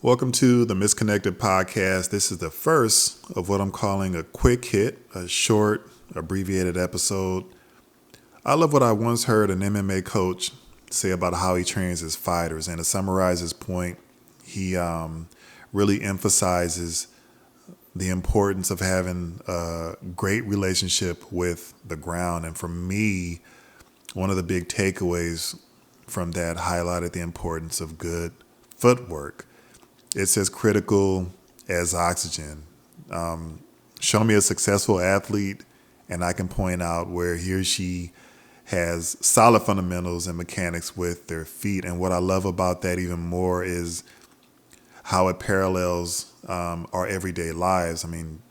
Welcome to the Misconnected podcast. This is the first of what I'm calling a quick hit, a short, abbreviated episode. I love what I once heard an MMA coach say about how he trains his fighters. And to summarize his point, he really emphasizes the importance of having a great relationship with the ground. And for me, one of the big takeaways from that highlighted the importance of good footwork. It's as critical as oxygen. Show me a successful athlete, and I can point out where he or she has solid fundamentals and mechanics with their feet. And what I love about that even more is how it parallels our everyday lives. I mean,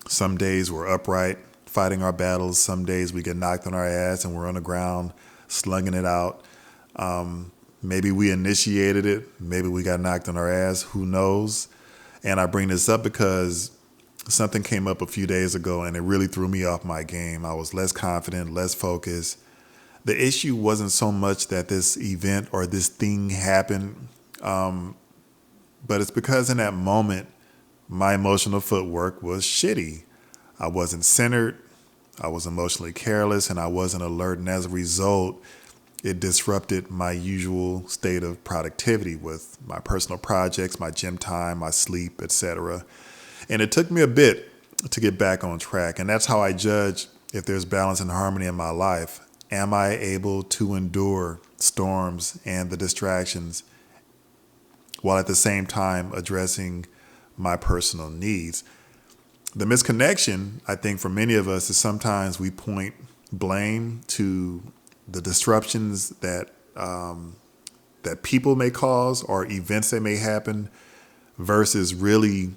some days we're upright fighting our battles. Some days we get knocked on our ass and we're on the ground slugging it out. Maybe we initiated it. Maybe we got knocked on our ass. Who knows? And I bring this up because something came up a few days ago and it really threw me off my game. I was less confident, less focused. The issue wasn't so much that this event or this thing happened, but it's because in that moment, my emotional footwork was shitty. I wasn't centered. I was emotionally careless and I wasn't alert. And as a result, it disrupted my usual state of productivity with my personal projects, my gym time, my sleep, etc. And it took me a bit to get back on track. And that's how I judge if there's balance and harmony in my life. Am I able to endure storms and the distractions while at the same time addressing my personal needs? The misconnection, I think, for many of us is sometimes we point blame to the disruptions that people may cause or events that may happen versus really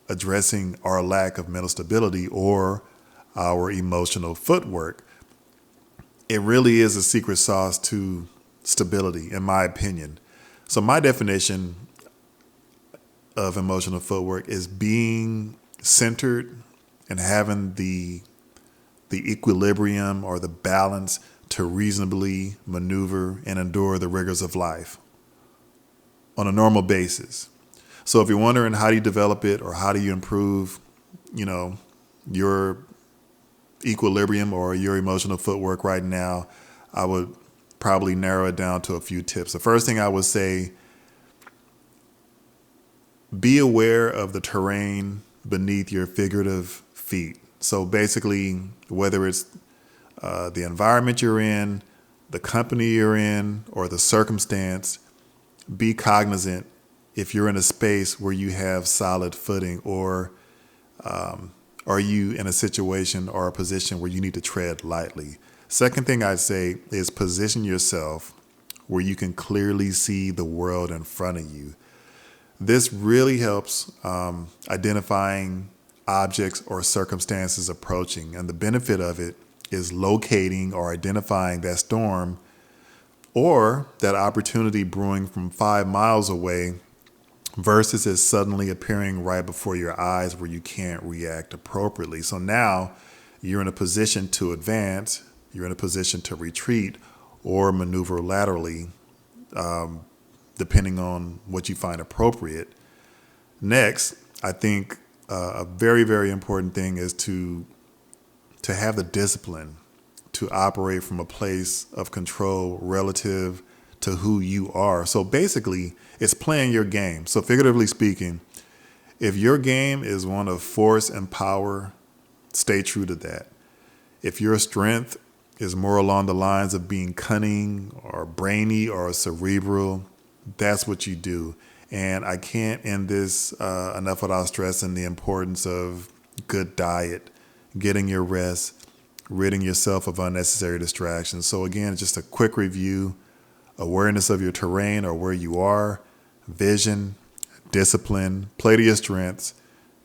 addressing our lack of mental stability or our emotional footwork. It really is a secret sauce to stability, in my opinion. So my definition of emotional footwork is being centered and having the equilibrium or the balance to reasonably maneuver and endure the rigors of life on a normal basis. So if you're wondering how do you develop it or how do you improve, your equilibrium or your emotional footwork right now, I would probably narrow it down to a few tips. The first thing I would say, be aware of the terrain beneath your figurative feet. So basically, whether it's the environment you're in, the company you're in, or the circumstance, be cognizant if you're in a space where you have solid footing, or are you in a situation or a position where you need to tread lightly. Second thing I'd say is position yourself where you can clearly see the world in front of you. This really helps identifying objects or circumstances approaching, and the benefit of it is locating or identifying that storm or that opportunity brewing from 5 miles away versus it suddenly appearing right before your eyes where you can't react appropriately. So now you're in a position to advance, you're in a position to retreat or maneuver laterally, depending on what you find appropriate. Next, I think a very, very important thing is to have the discipline to operate from a place of control relative to who you are. So basically, it's playing your game. So figuratively speaking, if your game is one of force and power, stay true to that. If your strength is more along the lines of being cunning or brainy or cerebral, that's what you do. And I can't end this enough without stressing the importance of good diet, getting your rest, ridding yourself of unnecessary distractions. So again, just a quick review: awareness of your terrain or where you are, vision, discipline, play to your strengths,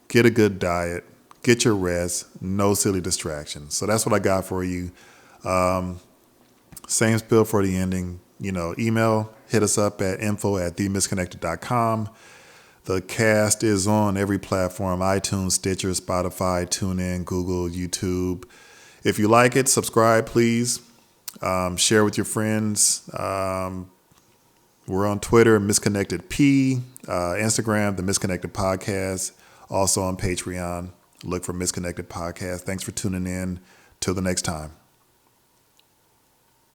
get a good diet, get your rest, no silly distractions. So that's what I got for you. Same spill for the ending. Email, hit us up at info@themisconnected.com. The cast is on every platform: iTunes, Stitcher, Spotify, TuneIn, Google, YouTube. If you like it, subscribe, please. Share with your friends. We're on Twitter, Misconnected P, Instagram, the Misconnected Podcast, also on Patreon. Look for Misconnected Podcast. Thanks for tuning in. Till the next time.